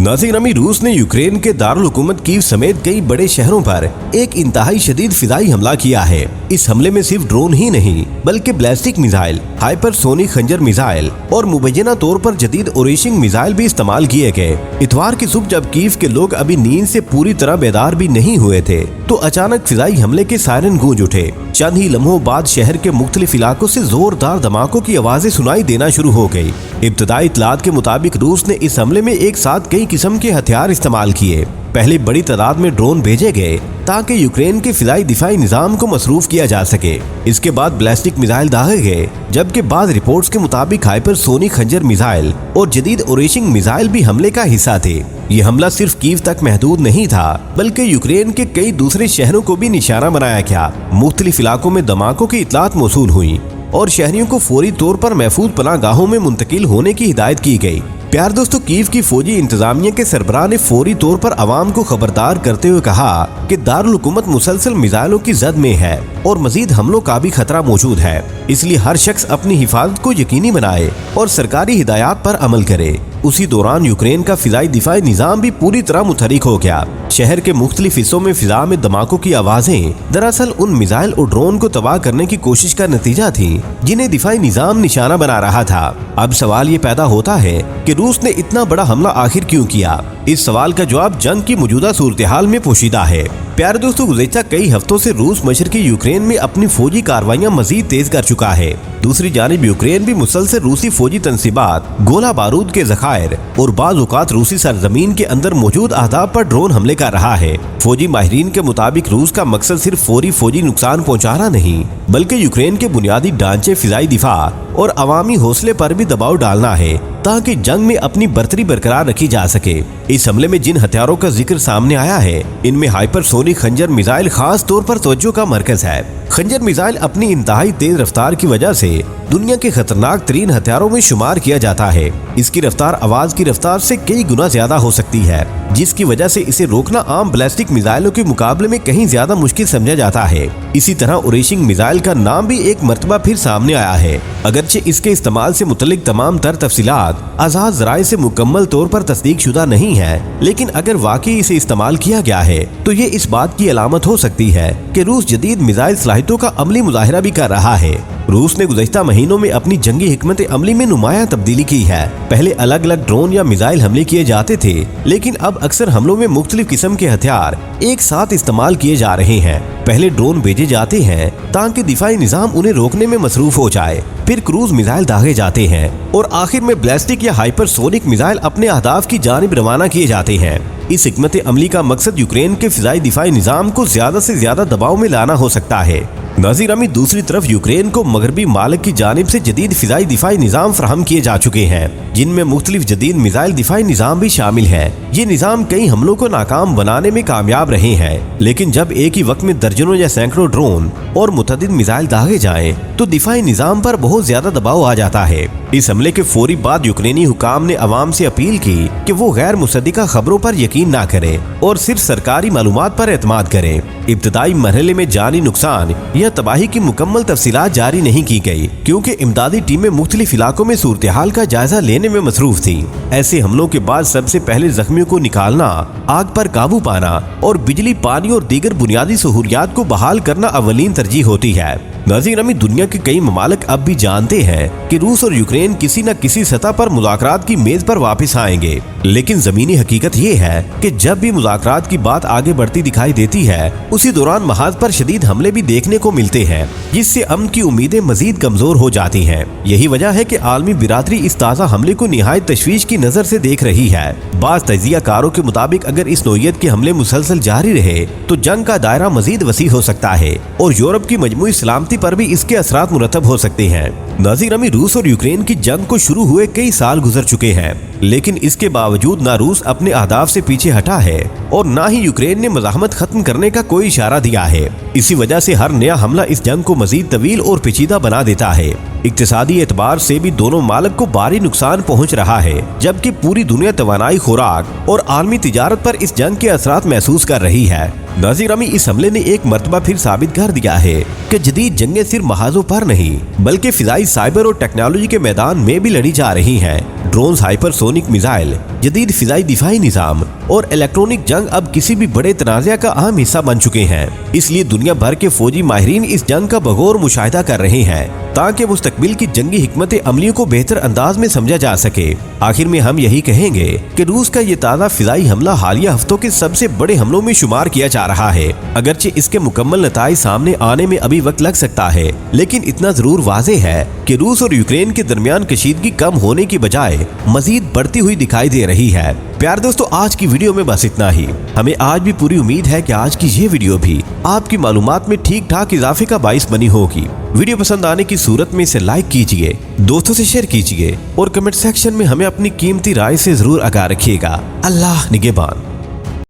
नाज़रीन अमी रूस ने यूक्रेन के दारुल हुकूमत कीव समेत कई बड़े शहरों पर एक इंतहाई शदीद फिजाई हमला किया है। इस हमले में सिर्फ ड्रोन ही नहीं बल्कि बैलिस्टिक मिसाइल, हाइपरसोनिक खंजर मिसाइल और मुबैना तौर पर जदीद ओरेशिंग मिसाइल भी इस्तेमाल किए गए। इतवार की सुबह जब कीव के लोग अभी नींद से पूरी तरह बेदार भी नहीं हुए थे तो अचानक फिजाई हमले के सायरन गूंज उठे। चंद ही लम्हों बाद शहर के मुख्तलिफ इलाकों से जोरदार धमाकों की आवाजें सुनाई देना शुरू हो गई। इब्तदाई इत्तलात के मुताबिक रूस ने इस हमले में एक साथ कई किस्म के हथियार इस्तेमाल किए। पहले बड़ी तादाद में ड्रोन भेजे गए ताकि यूक्रेन के फिजाई दिफाई निजाम को मसरूफ किया जा सके। इसके बाद बैलिस्टिक मिसाइल दागे गए, जबकि बाद रिपोर्ट्स के मुताबिक हाइपरसोनिक खंजर मिसाइल और जदीद ओरेशिंग मिसाइल भी हमले का हिस्सा थे। ये हमला सिर्फ कीव तक महदूद नहीं था बल्कि यूक्रेन के कई दूसरे शहरों को भी निशाना बनाया गया। मुख्तलिफ इलाकों में धमाकों की इतलात मौसूल हुई और शहरियों को फौरी तौर पर महफूज पनाहगाहों में मुंतकिल होने की हिदायत की गई। प्यार दोस्तों, कीव की फौजी इंतजामिया के सरबराह ने फौरी तौर पर अवाम को खबरदार करते हुए कहा कि दारुल हुकूमत मुसलसल मिसाइलों की जद में है और मजीद हमलों का भी खतरा मौजूद है, इसलिए हर शख्स अपनी हिफाजत को यकीनी बनाए और सरकारी हिदायत पर अमल करे। उसी दौरान यूक्रेन का फिजाई दिफाई निजाम भी पूरी तरह मुतहरिक हो गया। शहर के मुख्तलिफ हिस्सों में फिजा में धमाकों की आवाजें दरअसल उन मिसाइल और ड्रोन को तबाह करने की कोशिश का नतीजा थी जिन्हें दिफाई निजाम निशाना बना रहा था। अब सवाल ये पैदा होता है कि रूस ने इतना बड़ा हमला आखिर क्यों किया। इस सवाल का जवाब जंग की मौजूदा सूरत हाल में पोशीदा है। प्यारे दोस्तों, गुज़िश्ता कई हफ्तों से रूस मशरकी यूक्रेन में अपनी फौजी कार्रवाइयां मजीद तेज कर चुका है। दूसरी जानिब यूक्रेन भी मुसलसल रूसी फौजी तंसीबात, गोला बारूद के जखायर और बाज़ औक़ात रूसी सरजमीन के अंदर मौजूद अहदाफ पर ड्रोन हमले कर रहा है। फौजी माहिरीन के मुताबिक रूस का मकसद सिर्फ फौरी फौजी नुकसान पहुँचाना नहीं बल्कि यूक्रेन के बुनियादी ढांचे, फिजाई दिफा और अवामी हौसले पर भी दबाव डालना है ताकि जंग में अपनी बर्तरी बरकरार रखी जा सके। इस हमले में जिन हथियारों का जिक्र सामने आया है इनमें हाइपरसोनिक खंजर मिसाइल खास तौर पर तवज्जो का मरकज है। खंजर मिसाइल अपनी इंतहाई तेज रफ्तार की वजह से दुनिया के खतरनाक तरीन हथियारों में शुमार किया जाता है। इसकी रफ्तार आवाज की रफ्तार से कई गुना ज्यादा हो सकती है, जिसकी वजह से इसे रोकना आम बैलिस्टिक मिसाइलों के मुकाबले में कहीं ज्यादा मुश्किल समझा जाता है। इसी तरह ओरेशिंग मिसाइल का नाम भी एक मर्तबा फिर सामने आया है, अगरचे इसके इस्तेमाल से मुतल्लिक तमाम तर तफसीलात आजाद जराए से मुकम्मल तौर पर तस्दीक शुदा नहीं है। लेकिन अगर वाकई इसे इस्तेमाल किया गया है तो ये इस बात की अलामत हो सकती है कि रूस जदीद मिसाइल सलाहियतों का अमली मुजाहिरा भी कर रहा है। रूस ने गुज़श्ता महीनों में अपनी जंगी हिकमत अमली में नुमाया तब्दीली की है। पहले अलग अलग ड्रोन या मिसाइल हमले किए जाते थे, लेकिन अब अक्सर हमलों में मुख्तलिफ किस्म के हथियार एक साथ इस्तेमाल किए जा रहे हैं। पहले ड्रोन भेजे जाते हैं ताकि दिफाई निजाम उन्हें रोकने में मसरूफ हो जाए, फिर क्रूज मिसाइल दागे जाते हैं और आखिर में बैलिस्टिक या हाइपरसोनिक मिसाइल अपने अहदाफ की जानिब रवाना किए जाते हैं। इस हिकमत अमली का मकसद यूक्रेन के फिजाई दिफाई निजाम को ज्यादा से ज्यादा दबाव में लाना हो सकता है। नाज़रीन अमी, दूसरी तरफ यूक्रेन को मगरबी मालिक की जानिब से जदीद फिजाई दिफाई निजाम फराहम किए जा चुके हैं, जिनमें मुख्तलिफ जदीद मिसाइल दिफाई निजाम भी शामिल है। ये निजाम कई हमलों को नाकाम बनाने में कामयाब रहे हैं, लेकिन जब एक ही वक्त में दर्जनों या सैकड़ों ड्रोन और मुतअद्दिद मिसाइल दागे जाएं तो दिफाई निजाम पर बहुत ज्यादा दबाव आ जाता है। इस हमले के फौरी बाद यूक्रेनी हुकाम ने अवाम से अपील की कि वो गैर मुसद्दिका खबरों पर यकीन ना करें और सिर्फ सरकारी मालूमात पर एतमाद करें। इब्तदाई मरहले में जानी नुकसान या तबाही की मुकम्मल तफसीलात जारी नहीं की गई, क्योंकि इमदादी टीमें मुख्तलिफ इलाकों में सूरत हाल का जायजा लेने में मसरूफ थी। ऐसे हमलों के बाद सबसे पहले जख्मियों को निकालना, आग पर काबू पाना और बिजली, पानी और दीगर बुनियादी सहूलियात को बहाल करना अवलीन तरजीह होती है। नाज़रीन अमी, दुनिया के कई ममालिक अब भी जानते हैं कि रूस और यूक्रेन किसी न किसी सतह पर मुज़ाकरात की मेज पर वापस आएंगे, लेकिन जमीनी हकीकत ये है कि जब भी मुज़ाकरात की बात आगे बढ़ती दिखाई देती है उसी दौरान महाज पर शदीद हमले भी देखने को मिलते हैं, जिससे अमन की उम्मीदें मजीद कमजोर हो जाती हैं। यही वजह है कि आलमी बिरादरी इस ताज़ा हमले को निहायत तशवीश की नजर से देख रही है। बाज़ तजियाकारों के मुताबिक अगर इस नौइयत के हमले मुसलसल जारी रहे तो जंग का दायरा मजीद वसी हो सकता है और यूरोप की मजमूई सलामती पर भी इसके असरात मुरतब हो सकते हैं। नाज़रीन अमी, रूस और यूक्रेन की जंग को शुरू हुए कई साल गुजर चुके हैं, लेकिन इसके बावजूद ना रूस अपने अहदाफ से पीछे हटा है और ना ही यूक्रेन ने मज़ाहमत खत्म करने का कोई इशारा दिया है। इसी वजह से हर नया हमला इस जंग को मजीद तवील और पेचीदा बना देता है। इक्तिसादी एतबार से भी दोनों मालिक को भारी नुकसान पहुंच रहा है, जबकि पूरी दुनिया तवानाई, खुराक और आलमी तिजारत पर इस जंग के असरात महसूस कर रही है। नाज़रीन अमी, इस हमले ने एक मर्तबा फिर साबित कर दिया है कि जदीद जंगें सिर्फ महाजों पर नहीं बल्कि फिजाई, साइबर और टेक्नोलॉजी के मैदान में भी लड़ी जा रही हैं। ड्रोन, हाइपरसोनिक मिसाइल, जदीद फिजाई दिफाई निज़ाम और इलेक्ट्रॉनिक जंग अब किसी भी बड़े तनाज़ा का अहम हिस्सा बन चुके हैं। इसलिए दुनिया भर के फौजी माहिरीन इस जंग का बगौर मुशाहिदा कर रहे हैं ताकि मुस्तकबिल की जंगी हिकमत अमलियों को बेहतर अंदाज में समझा जा सके। आखिर में हम यही कहेंगे कि रूस का ये ताज़ा फिजाई हमला हालिया हफ्तों के सबसे बड़े हमलों में शुमार किया जा रहा है। अगरचे इसके मुकम्मल नताइज सामने आने में अभी वक्त लग सकता है, लेकिन इतना जरूर वाज़े है कि रूस और यूक्रेन के दरमियान कशीदगी कम होने की बजाय मजीद बढ़ती हुई दिखाई दे रही है। प्यार दोस्तों, आज की वीडियो में बस इतना ही। हमें आज भी पूरी उम्मीद है कि आज की ये वीडियो भी आपकी मालूमात में ठीक ठाक इजाफे का बाइस बनी होगी। वीडियो पसंद आने की सूरत में इसे लाइक कीजिए, दोस्तों से शेयर कीजिए और कमेंट सेक्शन में हमें अपनी कीमती राय से जरूर आगाह रखिएगा। अल्लाह निगहबान।